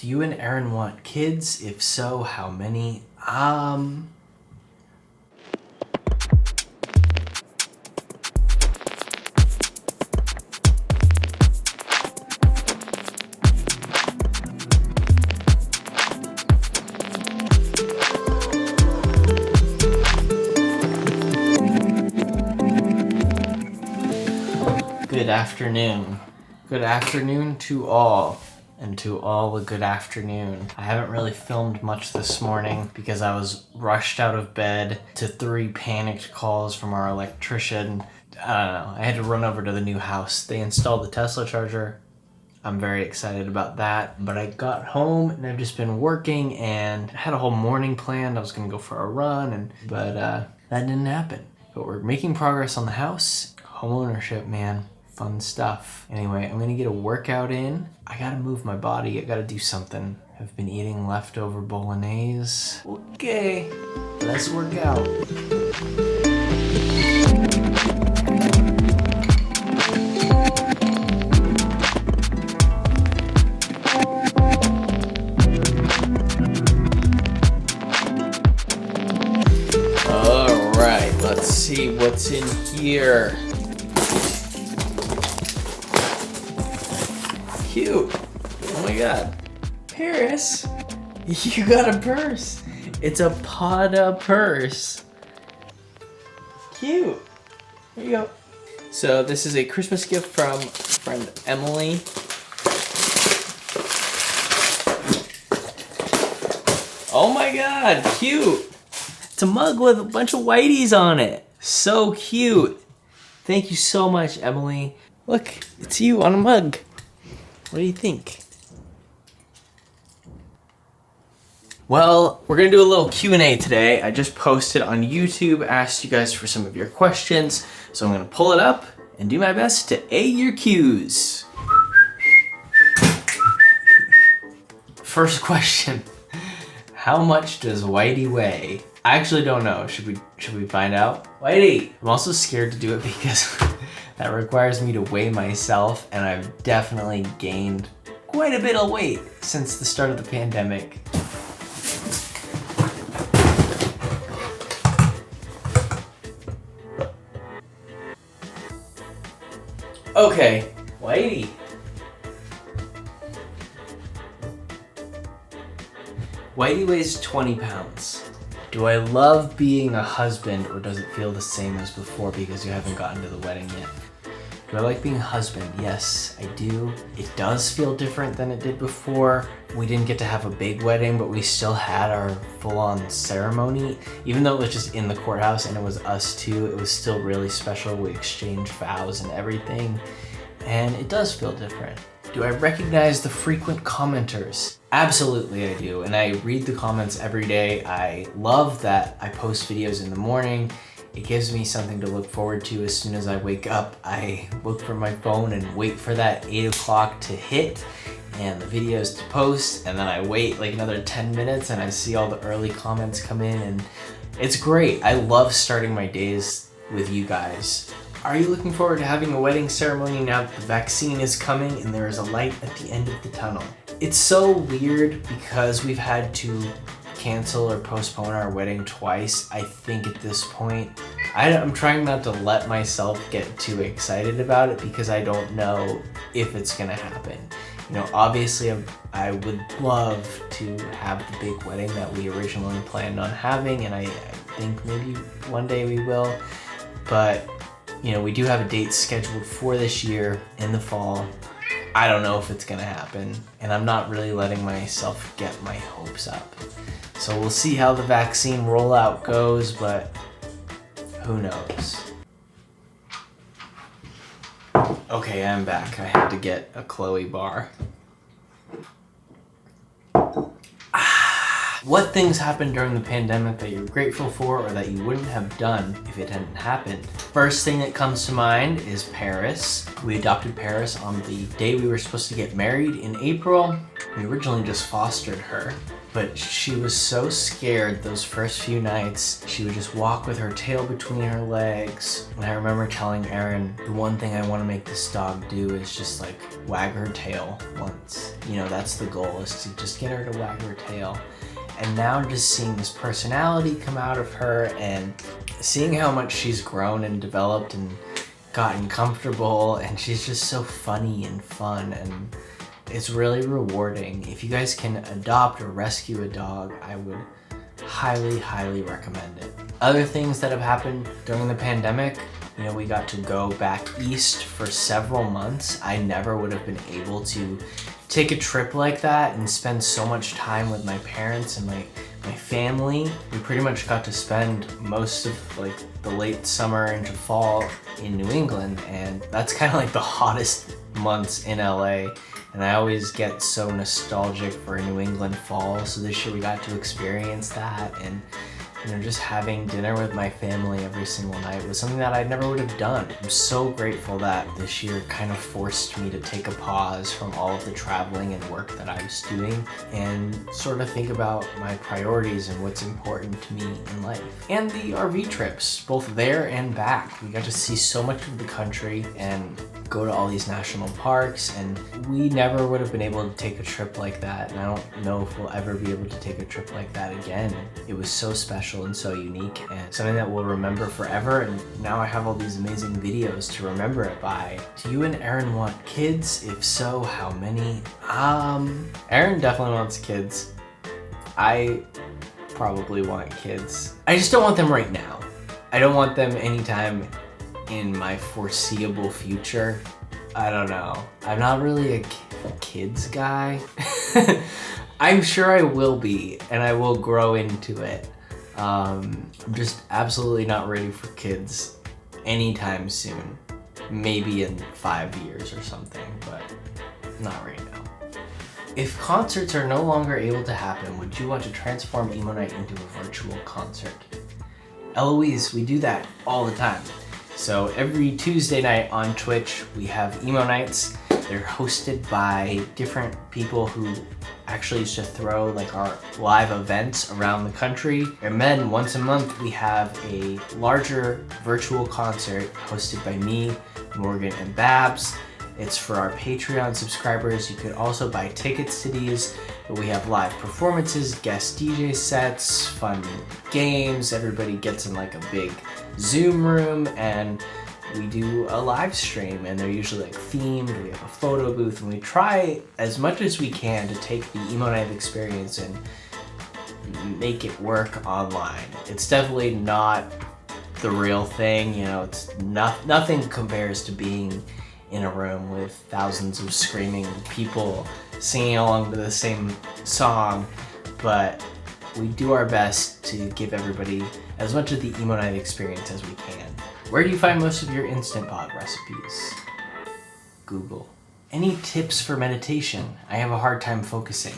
Do you and ERIN want kids? If so, how many? Good afternoon. Good afternoon to all. And to all a good afternoon. I haven't really filmed much this morning because I was rushed out of bed to 3 panicked calls from our electrician. I don't know, I had to run over to the new house. They installed the Tesla charger. I'm very excited about that. But I got home and I've just been working and had a whole morning planned. I was gonna go for a run, but that didn't happen. But we're making progress on the house. Home ownership, man. Fun stuff. Anyway, I'm gonna get a workout in. I gotta move my body. I gotta do something. I've been eating leftover bolognese. Okay, let's work out. All right, let's see what's in here. Cute. Oh my god. Paris, you got a purse. It's a Pada purse. Cute. There you go. So this is a Christmas gift from friend Emily. Oh my god, cute. It's a mug with a bunch of Whiteys on it. So cute. Thank you so much, Emily. Look, it's you on a mug. What do you think? Well, we're gonna do a little Q&A today. I just posted on YouTube, asked you guys for some of your questions, so I'm gonna pull it up and do my best to A your Q's. First question, how much does Whitey weigh? I actually don't know, should we find out? Whitey! I'm also scared to do it because that requires me to weigh myself, and I've definitely gained quite a bit of weight since the start of the pandemic. Okay, Whitey. Whitey weighs 20 pounds. Do I love being a husband, or does it feel the same as before because you haven't gotten to the wedding yet? Do I like being a husband? Yes, I do. It does feel different than it did before. We didn't get to have a big wedding, but we still had our full-on ceremony. Even though it was just in the courthouse and it was us two, it was still really special. We exchanged vows and everything, and it does feel different. Do I recognize the frequent commenters? Absolutely I do, and I read the comments every day. I love that I post videos in the morning. It gives me something to look forward to as soon as I wake up. I look for my phone and wait for that 8 o'clock to hit and the videos to post, and then I wait like another 10 minutes and I see all the early comments come in, and it's great. I love starting my days with you guys. Are you looking forward to having a wedding ceremony now that the vaccine is coming and there is a light at the end of the tunnel? It's so weird because we've had to cancel or postpone our wedding twice. I think at this point, I'm trying not to let myself get too excited about it because I don't know if it's gonna happen. You know, obviously I would love to have the big wedding that we originally planned on having, and I think maybe one day we will, but you know, we do have a date scheduled for this year in the fall. I don't know if it's gonna happen, and I'm not really letting myself get my hopes up. So we'll see how the vaccine rollout goes, but who knows? Okay, I'm back. I had to get a Chloe bar. What things happened during the pandemic that you're grateful for or that you wouldn't have done if it hadn't happened? First thing that comes to mind is Paris. We adopted Paris on the day we were supposed to get married in April. We originally just fostered her, but she was so scared those first few nights. She would just walk with her tail between her legs. And I remember telling ERIN, the one thing I want to make this dog do is just like wag her tail once. You know, that's the goal, is to just get her to wag her tail. And now just seeing this personality come out of her and seeing how much she's grown and developed and gotten comfortable, and she's just so funny and fun, and it's really rewarding. If you guys can adopt or rescue a dog, I would highly, highly recommend it. Other things that have happened during the pandemic, you know, we got to go back east for several months. I never would have been able to take a trip like that and spend so much time with my parents and my family. We pretty much got to spend most of like the late summer into fall in New England, and that's kind of like the hottest months in LA. And I always get so nostalgic for a New England fall. So this year we got to experience that, and you know, just having dinner with my family every single night was something that I never would have done. I'm so grateful that this year kind of forced me to take a pause from all of the traveling and work that I was doing and sort of think about my priorities and what's important to me in life. And the RV trips, both there and back. We got to see so much of the country and go to all these national parks, and we never would have been able to take a trip like that, and I don't know if we'll ever be able to take a trip like that again. It was so special and so unique, and something that we'll remember forever, and now I have all these amazing videos to remember it by. Do you and ERIN want kids? If so, how many? ERIN definitely wants kids. I probably want kids. I just don't want them right now. I don't want them anytime in my foreseeable future. I don't know. I'm not really a kids guy. I'm sure I will be, and I will grow into it. I'm just absolutely not ready for kids anytime soon. Maybe in 5 years or something, but not right now. If concerts are no longer able to happen, would you want to transform Emo Night into a virtual concert? Eloise, we do that all the time. So every Tuesday night on Twitch, we have Emo Nights. They're hosted by different people who actually used to throw like our live events around the country. And then once a month, we have a larger virtual concert hosted by me, Morgan, and Babs. It's for our Patreon subscribers. You could also buy tickets to these, but we have live performances, guest DJ sets, fun games. Everybody gets in like a big Zoom room, and we do a live stream, and they're usually like themed. We have a photo booth, and we try as much as we can to take the Emo Night experience and make it work online. It's definitely not the real thing, you know, it's nothing compares to being in a room with thousands of screaming people singing along to the same song, but we do our best to give everybody as much of the Emo Night experience as we can. Where do you find most of your Instant Pot recipes? Google. Any tips for meditation? I have a hard time focusing.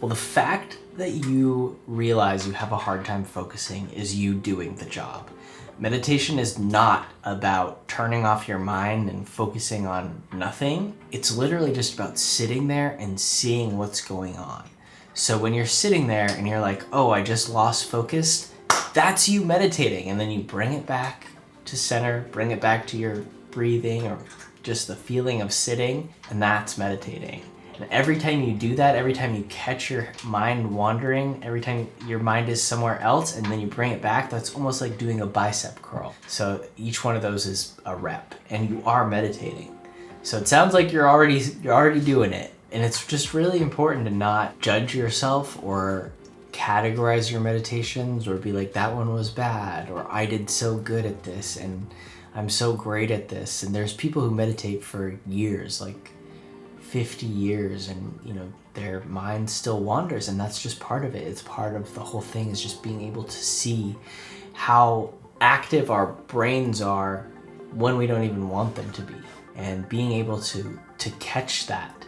Well, the fact that you realize you have a hard time focusing is you doing the job. Meditation is not about turning off your mind and focusing on nothing. It's literally just about sitting there and seeing what's going on. So when you're sitting there and you're like, oh, I just lost focus, that's you meditating. And then you bring it back to center, bring it back to your breathing or just the feeling of sitting, and that's meditating. And every time you do that, every time you catch your mind wandering, every time your mind is somewhere else and then you bring it back, that's almost like doing a bicep curl. So each one of those is a rep, and you are meditating. So it sounds like you're already doing it. And it's just really important to not judge yourself or categorize your meditations or be like, that one was bad, or I did so good at this and I'm so great at this. And there's people who meditate for years, like 50 years, and you know, their mind still wanders, and that's just part of it. It's part of the whole thing, is just being able to see how active our brains are when we don't even want them to be, and being able to catch that,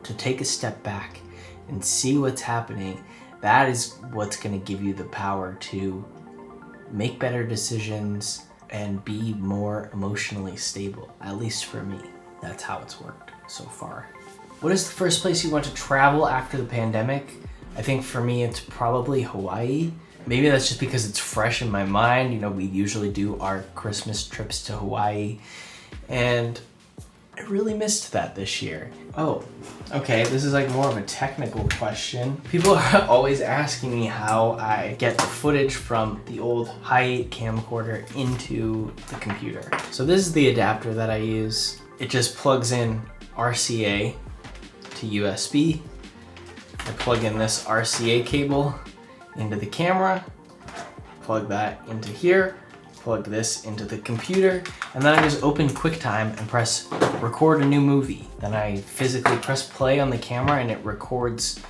to take a step back and see what's happening, That is what's gonna give you the power to make better decisions and be more emotionally stable. At least for me, that's how it's worked so far. What is the first place you want to travel after the pandemic? I think for me, it's probably Hawaii. Maybe that's just because it's fresh in my mind. You know, we usually do our Christmas trips to Hawaii, and I really missed that this year. Oh, okay, this is like more of a technical question. People are always asking me how I get the footage from the old high camcorder into the computer. So this is the adapter that I use. It just plugs in RCA to USB. I plug in this RCA cable into the camera, plug that into here, plug this into the computer, and then I just open QuickTime and press record a new movie. Then I physically press play on the camera and it records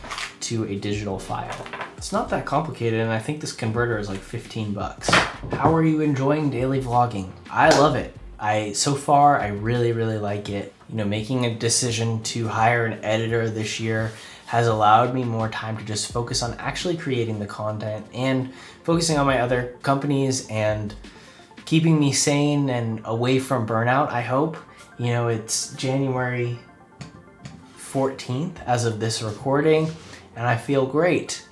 to a digital file. It's not that complicated, and I think this converter is like 15 bucks. How are you enjoying daily vlogging? I love it. So far, I really like it. You know, making a decision to hire an editor this year has allowed me more time to just focus on actually creating the content and focusing on my other companies and keeping me sane and away from burnout, I hope. You know, it's January 14th as of this recording, and I feel great.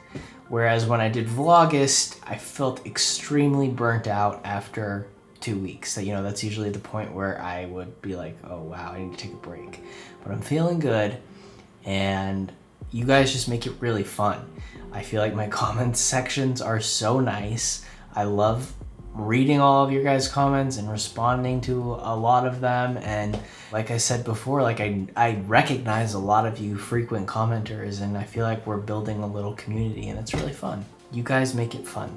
Whereas when I did Vlogust, I felt extremely burnt out after 2 weeks. So, you know, that's usually the point where I would be like, oh wow, I need to take a break. But I'm feeling good, and you guys just make it really fun. I feel like my comments sections are so nice. I love reading all of your guys' comments and responding to a lot of them. And like I said before, like I recognize a lot of you frequent commenters, and I feel like we're building a little community, and it's really fun. You guys make it fun.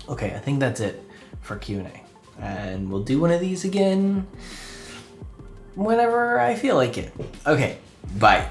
Okay, I think that's it for Q&A. And we'll do one of these again whenever I feel like it. Okay, bye.